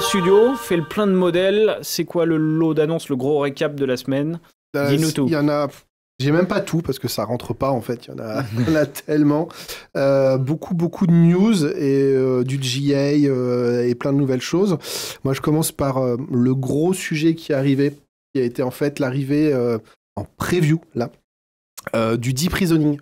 Copilot Studio fait le plein de modèles. C'est quoi le lot d'annonces, le gros récap de la semaine? Dis-nous tout. Il y en a... J'ai même pas tout parce que ça rentre pas en fait, il y en a tellement. Beaucoup de news et du GA et plein de nouvelles choses. Moi je commence par le gros sujet qui est arrivé, qui a été en fait l'arrivée en preview là, du deep reasoning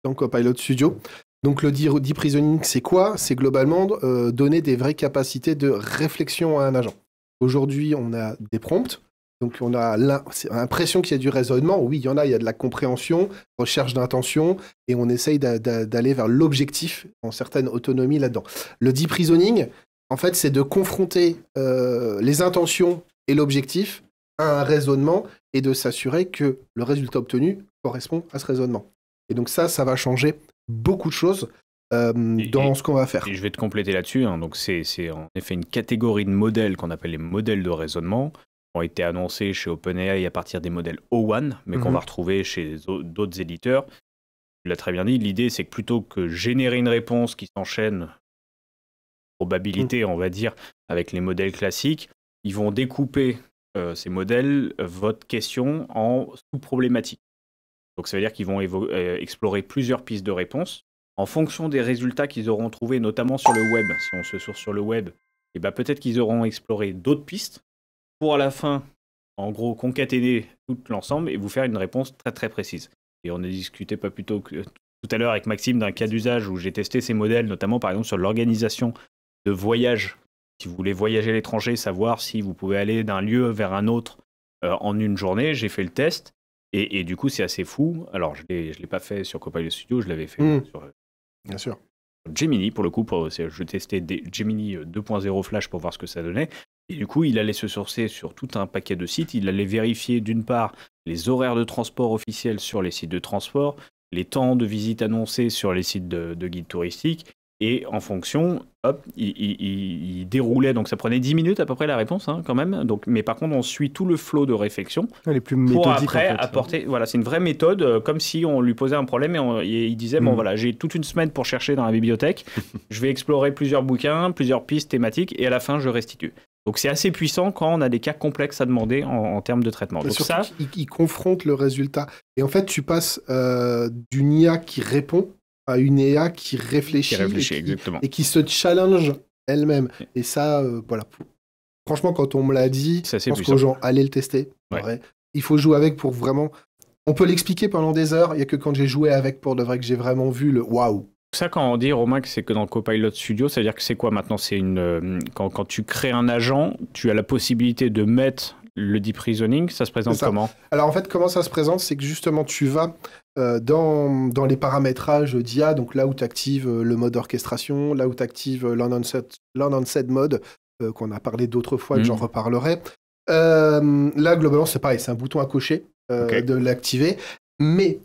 dans Copilot Studio. Donc le deep reasoning c'est quoi? C'est globalement donner des vraies capacités de réflexion à un agent. Aujourd'hui on a des prompts. Donc on a l'impression qu'il y a du raisonnement. Oui, il y a de la compréhension, recherche d'intention, et on essaye d'aller vers l'objectif en certaine autonomie là-dedans. Le deep reasoning, en fait, c'est de confronter les intentions et l'objectif à un raisonnement et de s'assurer que le résultat obtenu correspond à ce raisonnement. Et donc ça va changer beaucoup de choses dans ce qu'on va faire. Et je vais te compléter là-dessus. Hein. Donc c'est en effet une catégorie de modèles qu'on appelle les modèles de raisonnement, ont été annoncés chez OpenAI à partir des modèles O1, mais qu'on va retrouver chez d'autres éditeurs. Tu l'as très bien dit, l'idée c'est que plutôt que générer une réponse qui s'enchaîne, probabilité on va dire, avec les modèles classiques, ils vont découper ces modèles, votre question, en sous-problématiques. Donc ça veut dire qu'ils vont explorer plusieurs pistes de réponse en fonction des résultats qu'ils auront trouvés, notamment sur le web. Si on se source sur le web, et ben peut-être qu'ils auront exploré d'autres pistes, pour à la fin, en gros, concaténer tout l'ensemble et vous faire une réponse très très précise. Et on a discuté pas plus tôt que tout à l'heure avec Maxime d'un cas d'usage où j'ai testé ces modèles, notamment par exemple sur l'organisation de voyage. Si vous voulez voyager à l'étranger, savoir si vous pouvez aller d'un lieu vers un autre en une journée, j'ai fait le test et du coup c'est assez fou. Alors je l'ai pas fait sur Copilot Studio, je l'avais fait sur Bien sûr. Gemini pour le coup, je testais des Gemini 2.0 Flash pour voir ce que ça donnait. Et du coup, il allait se sourcer sur tout un paquet de sites. Il allait vérifier d'une part les horaires de transport officiels sur les sites de transport, les temps de visite annoncés sur les sites de guides touristiques. Et en fonction, hop, il déroulait. Donc ça prenait 10 minutes à peu près la réponse, hein, quand même. Donc, mais par contre, on suit tout le flot de réflexion. Elle est plus pour méthodique, après en fait. apporter. Voilà, c'est une vraie méthode, comme si on lui posait un problème et il disait bon voilà, j'ai toute une semaine pour chercher dans la bibliothèque. Je vais explorer plusieurs bouquins, plusieurs pistes thématiques, et à la fin, je restitue. Donc c'est assez puissant quand on a des cas complexes à demander en termes de traitement. Donc surtout ça, il confronte le résultat. Et en fait, tu passes d'une IA qui répond à une IA qui réfléchit, exactement. et qui se challenge elle-même. Et ça, voilà. Franchement, quand on me l'a dit, je pense qu'aux gens, allez le tester. Ouais. Vrai. Il faut jouer avec pour vraiment... On peut l'expliquer pendant des heures. Il n'y a que quand j'ai joué avec pour de vrai que j'ai vraiment vu le waouh. Ça, quand on dit, Romain, que c'est que dans Copilot Studio, ça veut dire que c'est quoi maintenant? C'est quand tu crées un agent, tu as la possibilité de mettre le deep reasoning. Ça se présente comment? Alors en fait, comment ça se présente? C'est que justement, tu vas dans les paramétrages d'IA, donc là où tu actives le mode orchestration, là où tu actives l'on-onset mode, qu'on a parlé d'autres fois, que j'en reparlerai. Là, globalement, c'est pareil, c'est un bouton à cocher de l'activer. Mais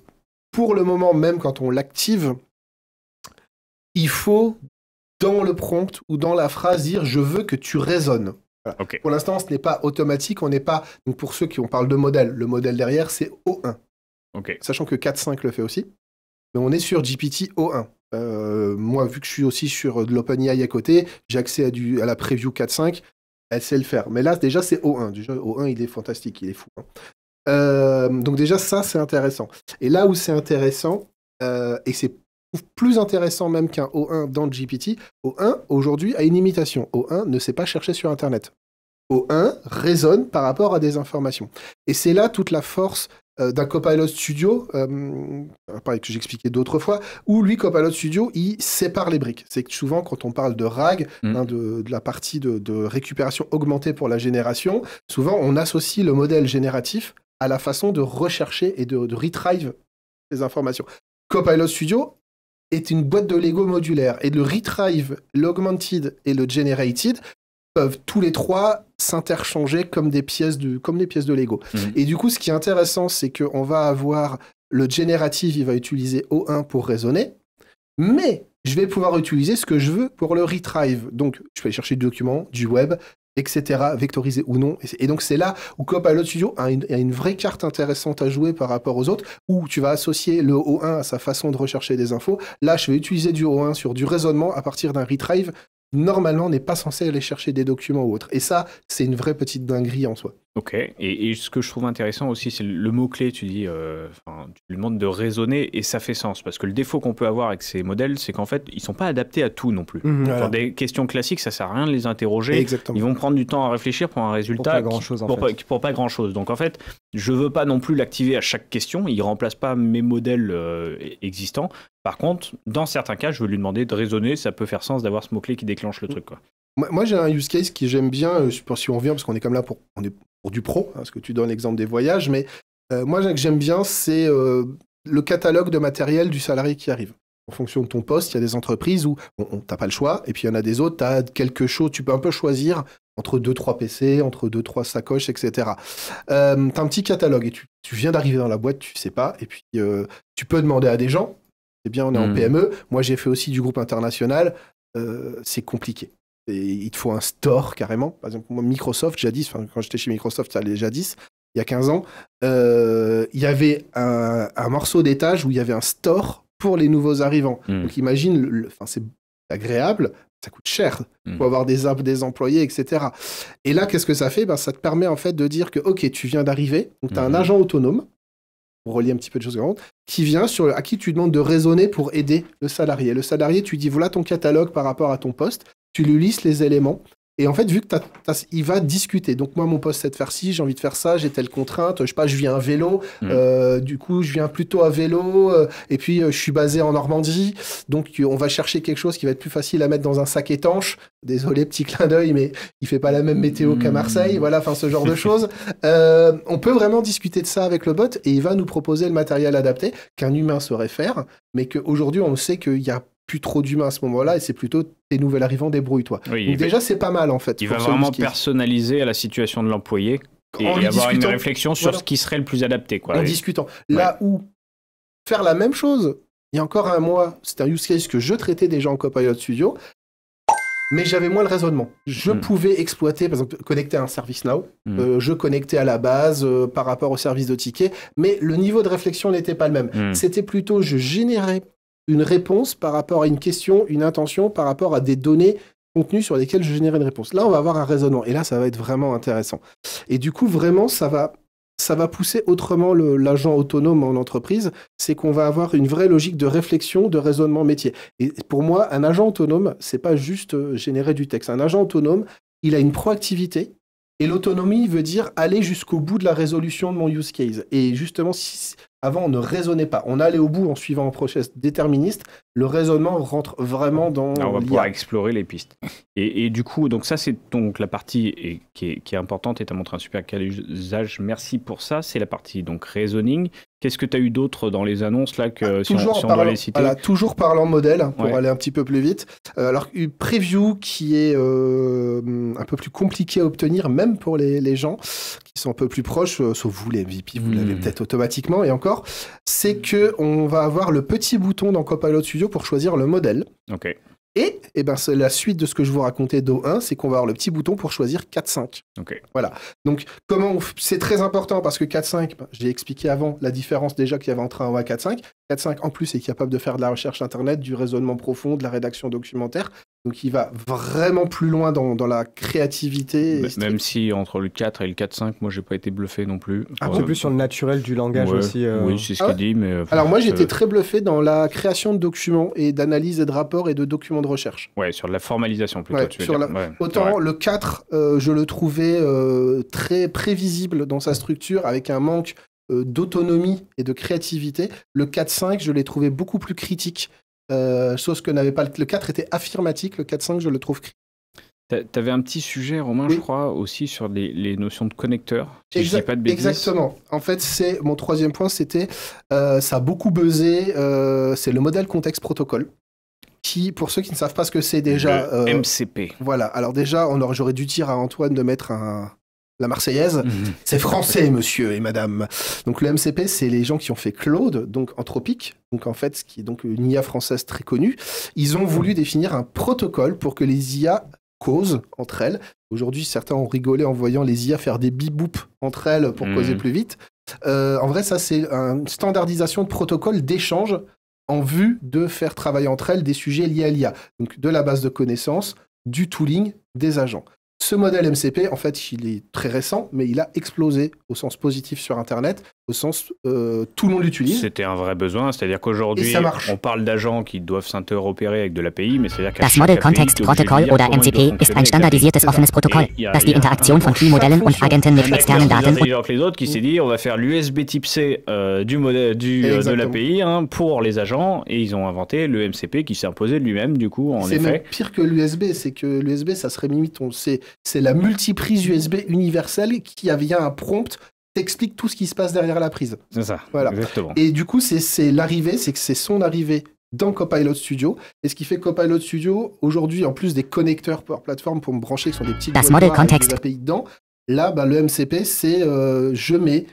pour le moment, même quand on l'active, il faut, dans le prompt ou dans la phrase, dire « je veux que tu raisonnes ». Voilà. Okay. Pour l'instant, ce n'est pas automatique. On n'est pas... Donc pour ceux qui on parle de modèle, le modèle derrière, c'est O1. Okay. Sachant que 4.5 le fait aussi. Mais on est sur GPT O1. Moi, vu que je suis aussi sur de l'OpenAI à côté, j'ai accès à la preview 4.5. Elle sait le faire. Mais là, déjà, c'est O1. Déjà, O1, il est fantastique. Il est fou. Hein. Donc déjà, ça, c'est intéressant. Et là où c'est intéressant, et c'est plus intéressant même qu'un O1 dans le GPT, O1, aujourd'hui, a une imitation. O1 ne sait pas chercher sur Internet. O1 raisonne par rapport à des informations. Et c'est là toute la force d'un Copilot Studio, pareil que j'expliquais d'autres fois, où lui, Copilot Studio, il sépare les briques. C'est que souvent, quand on parle de RAG, de la partie de récupération augmentée pour la génération, souvent, on associe le modèle génératif à la façon de rechercher et de retrieve les informations. Copilot Studio est une boîte de Lego modulaire. Et le retrieve, l'augmented et le generated peuvent tous les trois s'interchanger comme des pièces de Lego. Et du coup, ce qui est intéressant, c'est qu'on va avoir le génératif, il va utiliser O1 pour raisonner, mais je vais pouvoir utiliser ce que je veux pour le retrieve. Donc, je peux aller chercher du document, du web, etc., vectorisé ou non. Et donc, c'est là où Copilot Studio a une vraie carte intéressante à jouer par rapport aux autres, où tu vas associer le O1 à sa façon de rechercher des infos. Là, je vais utiliser du O1 sur du raisonnement à partir d'un retrieve normalement, n'est pas censé aller chercher des documents ou autre. Et ça, c'est une vraie petite dinguerie en soi. Ok, et ce que je trouve intéressant aussi, c'est le mot-clé, tu dis, tu lui demandes de raisonner, et ça fait sens, parce que le défaut qu'on peut avoir avec ces modèles, c'est qu'en fait, ils sont pas adaptés à tout non plus. Voilà. Sur des questions classiques, ça sert à rien de les interroger, Exactement. ils vont prendre du temps à réfléchir pour un résultat pour pas grand-chose. Donc en fait, je veux pas non plus l'activer à chaque question, il remplace pas mes modèles existants. Par contre, dans certains cas, je veux lui demander de raisonner, ça peut faire sens d'avoir ce mot-clé qui déclenche le truc, quoi. Moi, j'ai un use case qui j'aime bien, si on revient, parce qu'on est comme là pour du pro, hein, parce que tu donnes l'exemple des voyages, mais moi, ce que j'aime bien, c'est le catalogue de matériel du salarié qui arrive. En fonction de ton poste, il y a des entreprises où t'as pas le choix, et puis il y en a des autres, t'as quelque chose, tu peux un peu choisir entre 2-3 PC, entre 2-3 sacoches, etc. T'as un petit catalogue, et tu viens d'arriver dans la boîte, tu sais pas, et puis tu peux demander à des gens, c'est bien, on est en PME, moi j'ai fait aussi du groupe international, c'est compliqué. Et il te faut un store carrément. Par exemple, moi, Microsoft, jadis, quand j'étais chez Microsoft, ça allait jadis, il y a 15 ans, il y avait un morceau d'étage où il y avait un store pour les nouveaux arrivants. Donc imagine, c'est agréable, ça coûte cher. Il faut avoir des employés, etc. Et là, qu'est-ce que ça fait ? Ça te permet en fait de dire que, ok, tu viens d'arriver, donc tu as un agent autonome, pour relier un petit peu de choses qui vient à qui tu demandes de raisonner pour aider le salarié. Le salarié, tu dis, voilà ton catalogue par rapport à ton poste, tu lui listes les éléments, et en fait, vu que il va discuter. Donc moi, mon poste, c'est de faire ci, j'ai envie de faire ça, j'ai telle contrainte, je sais pas, je viens à vélo, du coup, je viens plutôt à vélo, et puis je suis basé en Normandie, donc on va chercher quelque chose qui va être plus facile à mettre dans un sac étanche. Désolé, petit clin d'œil, mais il fait pas la même météo qu'à Marseille, voilà, ce genre de choses. On peut vraiment discuter de ça avec le bot, et il va nous proposer le matériel adapté qu'un humain saurait faire, mais qu'aujourd'hui, on sait qu'il y a plus trop d'humains à ce moment-là, et c'est plutôt tes nouveaux arrivants, débrouille-toi. Oui, donc déjà, c'est pas mal, en fait. Il va vraiment personnaliser à la situation de l'employé et avoir une réflexion sur ce qui serait le plus adapté, quoi. En discutant. Là où faire la même chose, il y a encore un mois, c'était un use case que je traitais déjà en Copilot Studio, mais j'avais moins le raisonnement. Je pouvais exploiter, par exemple, connecter à un ServiceNow, je connectais à la base par rapport au service de ticket, mais le niveau de réflexion n'était pas le même. C'était plutôt, je générais une réponse par rapport à une question, une intention par rapport à des données contenues sur lesquelles je générais une réponse. Là, on va avoir un raisonnement, et là, ça va être vraiment intéressant. Et du coup, vraiment, ça va pousser autrement l'agent autonome en entreprise, c'est qu'on va avoir une vraie logique de réflexion, de raisonnement métier. Et pour moi, un agent autonome, c'est pas juste générer du texte. Un agent autonome, il a une proactivité, et l'autonomie veut dire aller jusqu'au bout de la résolution de mon use case. Et justement, avant, on ne raisonnait pas. On allait au bout en suivant un process déterministe. Le raisonnement rentre vraiment dans on va pouvoir explorer les pistes. Et du coup, donc ça, c'est donc la partie qui est importante, et tu as montré un super cas d'usage. Merci pour ça. C'est la partie donc reasoning. Qu'est-ce que tu as eu d'autre dans les annonces là si on doit les citer? Voilà, toujours parlant modèle, pour aller un petit peu plus vite. Alors, une preview qui est un peu plus compliquée à obtenir, même pour les gens qui sont un peu plus proches, sauf vous, les MVP, vous l'avez peut-être automatiquement, et encore, c'est qu'on va avoir le petit bouton dans Copilot Studio pour choisir le modèle. Ok. Et c'est la suite de ce que je vous racontais d'O1, c'est qu'on va avoir le petit bouton pour choisir 4.5. Okay. Voilà. Donc, c'est très important parce que 4.5, j'ai expliqué avant la différence déjà qu'il y avait entre 1 à 4.5. 4.5 en plus est capable de faire de la recherche internet, du raisonnement profond, de la rédaction documentaire. Donc, il va vraiment plus loin dans la créativité. Même si entre le 4 et le 4.5, moi, j'ai pas été bluffé non plus. Un peu plus sur le naturel du langage aussi. Oui, c'est ce qu'il dit. Mais, alors, moi, j'étais très bluffé dans la création de documents et d'analyse et de rapports et de documents de recherche. Ouais, sur la formalisation plutôt. Tu veux dire. Autant le 4, je le trouvais très prévisible dans sa structure, avec un manque d'autonomie et de créativité. Le 4.5, je l'ai trouvé beaucoup plus critique. Chose que n'avait pas le 4 était affirmatique, le 4.5 je le trouve critique. T'avais un petit sujet, Romain, je crois, aussi sur les notions de connecteurs. Si je dis pas de bêtises. Exactement. En fait, c'est mon troisième point, c'était ça a beaucoup buzzé. C'est le modèle contexte protocole. Qui, pour ceux qui ne savent pas ce que c'est déjà, le MCP. Voilà. Alors déjà, j'aurais dû dire à Antoine de mettre la Marseillaise, c'est français, monsieur et madame. Donc le MCP, c'est les gens qui ont fait Claude, donc Anthropic, donc en fait, ce qui est donc une IA française très connue. Ils ont voulu définir un protocole pour que les IA causent entre elles. Aujourd'hui, certains ont rigolé en voyant les IA faire des bip-boop entre elles pour causer plus vite. En vrai, ça, c'est une standardisation de protocole d'échange en vue de faire travailler entre elles des sujets liés à l'IA. Donc de la base de connaissances, du tooling des agents. Ce modèle MCP, en fait, il est très récent, mais il a explosé au sens positif sur Internet, au sens tout le monde l'utilise. C'était un vrai besoin, c'est-à-dire qu'aujourd'hui, on parle d'agents qui doivent s'interopérer avec de l'API, mais c'est-à-dire qu'à Das Model Context Protocol oder MCP ist ein standardisiertes offenes Protokoll, das die Interaktion von Key-Modellen und Agenten mit externen Daten que les autres qui s'est dit on va faire l'USB type C du modèle de l'API pour les agents, et ils ont inventé le MCP qui s'est imposé de lui-même du coup en effet. C'est même pire que l'USB, c'est que l'USB ça serait limite c'est la multiprise USB universelle qui vient un prompt t'explique tout ce qui se passe derrière la prise. C'est ça, voilà. Exactement. Et du coup, c'est l'arrivée, c'est que c'est son arrivée dans Copilot Studio. Et ce qui fait Copilot Studio, aujourd'hui, en plus des connecteurs Power Platform pour me brancher, qui sont des petites avec des API dedans, là, le MCP, c'est je mets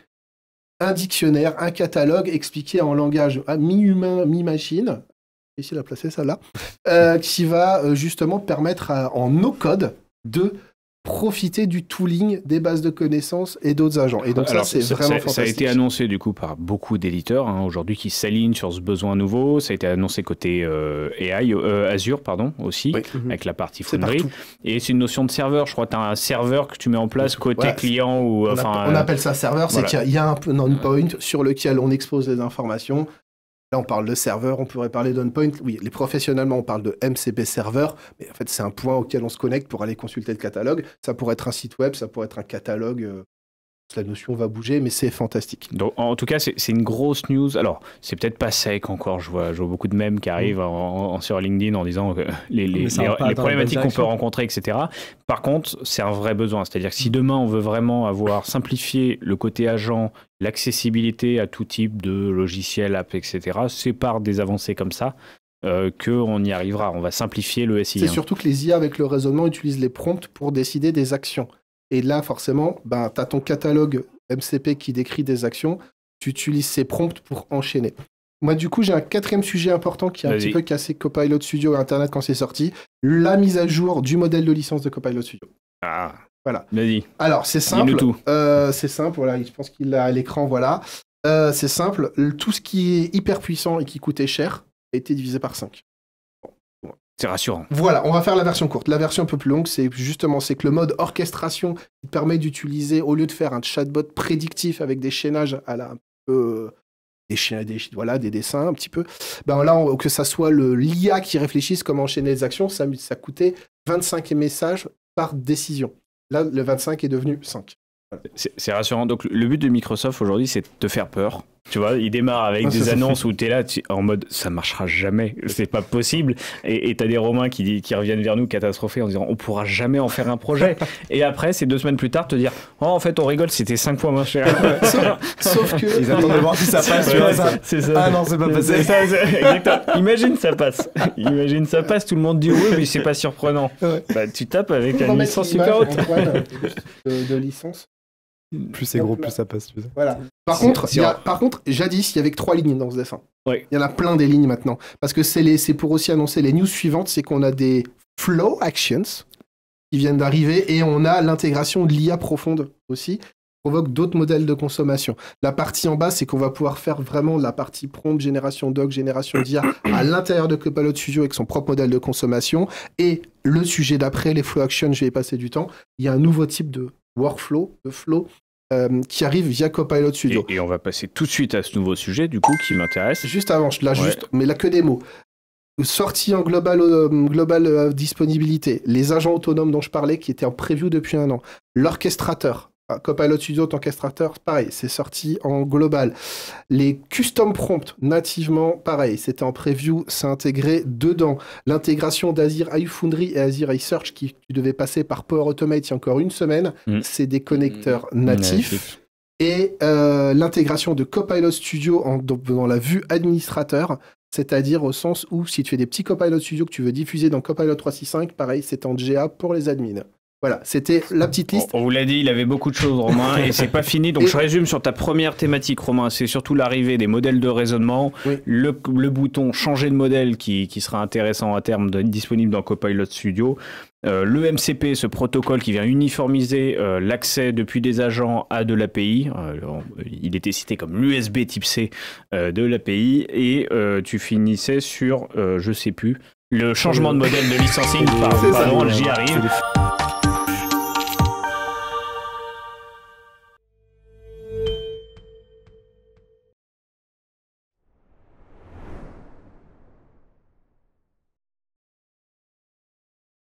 un dictionnaire, un catalogue expliqué en langage mi-humain, mi-machine, ici la placer celle-là, qui va justement permettre en no-code de profiter du tooling des bases de connaissances et d'autres agents. Et donc c'est vraiment fantastique. Ça a été annoncé du coup par beaucoup d'éditeurs aujourd'hui qui s'alignent sur ce besoin nouveau. Ça a été annoncé côté AI, Azure aussi, avec la partie Foundry. Et c'est une notion de serveur. Je crois que tu as un serveur que tu mets en place côté client. Ou, on appelle ça serveur, c'est qu'il y a un endpoint sur lequel on expose les informations. Là, on parle de serveur, on pourrait parler d'endpoint. Oui, professionnellement, on parle de MCP serveur, mais en fait, c'est un point auquel on se connecte pour aller consulter le catalogue. Ça pourrait être un site web, ça pourrait être un catalogue. La notion va bouger, mais c'est fantastique. Donc, en tout cas, c'est une grosse news. Alors, c'est peut-être pas sec encore. Je vois beaucoup de mèmes qui arrivent sur LinkedIn en disant que les problématiques qu'on peut rencontrer, etc. Par contre, c'est un vrai besoin. C'est-à-dire que si demain, on veut vraiment avoir simplifié le côté agent, l'accessibilité à tout type de logiciels, apps, etc., c'est par des avancées comme ça qu'on y arrivera. On va simplifier le SI. C'est surtout que les IA, avec le raisonnement, utilisent les prompts pour décider des actions. Et là, forcément, tu as ton catalogue MCP qui décrit des actions. Tu utilises ces prompts pour enchaîner. Moi, du coup, j'ai un quatrième sujet important qui a un petit peu cassé Copilot Studio et Internet quand c'est sorti. La mise à jour du modèle de licence de Copilot Studio. Ah, voilà. Vas-y. Alors, c'est simple. Dis-le tout. C'est simple, voilà. Je pense qu'il l'a à l'écran, voilà. C'est simple. Tout ce qui est hyper puissant et qui coûtait cher a été divisé par 5. C'est rassurant. Voilà, on va faire la version courte. La version un peu plus longue, c'est que le mode orchestration qui permet d'utiliser, au lieu de faire un chatbot prédictif avec des chaînages à la des dessins un petit peu, là, que ça soit l'IA qui réfléchisse comment enchaîner les actions, ça coûtait 25 messages par décision. Là, le 25 est devenu 5. C'est rassurant. Donc, le but de Microsoft aujourd'hui, c'est de te faire peur. Tu vois, il démarre avec des annonces où tu es là en mode ça marchera jamais, c'est pas possible. Et tu as des Romains qui reviennent vers nous catastrophés en disant on pourra jamais en faire un projet. Et après, c'est 2 semaines plus tard, te dire oh, en fait, on rigole, c'était 5 fois moins cher. Sauf que. Ils attendent de voir si ça passe, tu vois ça. C'est ça. Ah non, c'est pas passé. Exactement. Imagine ça passe. Tout le monde dit oui, mais c'est pas surprenant. Tu tapes avec une licence super haute. De licence. Plus c'est gros, plus ça passe. Tu sais. Voilà. Par contre, jadis, il y avait que 3 lignes dans ce dessin. Ouais. Il y en a plein des lignes maintenant. Parce que c'est pour aussi annoncer les news suivantes, c'est qu'on a des flow actions qui viennent d'arriver et on a l'intégration de l'IA profonde aussi, qui provoque d'autres modèles de consommation. La partie en bas, c'est qu'on va pouvoir faire vraiment la partie prompt, génération doc, génération d'IA à l'intérieur de Copilot Studio avec son propre modèle de consommation. Et le sujet d'après, les flow actions, je vais y passer du temps. Il y a un nouveau type de workflow, de flow, qui arrive via Copilot Studio. Et on va passer tout de suite à ce nouveau sujet, du coup, qui m'intéresse. Juste avant, mais là que des mots. Sortie en global disponibilité, les agents autonomes dont je parlais, qui étaient en preview depuis 1 an, l'orchestrateur, Copilot Studio orchestrateur, pareil, c'est sorti en global. Les custom prompts, nativement, pareil, c'était en preview, c'est intégré dedans. L'intégration d'Azure iFoundry et Azure iSearch, qui tu devais passer par Power Automate il y a encore 1 semaine, c'est des connecteurs natifs. Et l'intégration de Copilot Studio dans la vue administrateur, c'est-à-dire au sens où si tu fais des petits Copilot Studio que tu veux diffuser dans Copilot 365, pareil, c'est en GA pour les admins. Voilà, c'était la petite liste. On vous l'a dit, il avait beaucoup de choses, Romain, et c'est pas fini. Donc je résume sur ta première thématique, Romain. C'est surtout l'arrivée des modèles de raisonnement, le bouton changer de modèle qui sera intéressant à terme, disponible dans Copilot Studio. Le MCP, ce protocole qui vient uniformiser l'accès depuis des agents à de l'API. Il était cité comme l'USB type C de l'API. Et tu finissais sur, je sais plus, Le changement de modèle de licensing, C'est ça. pardon, j'y arrive.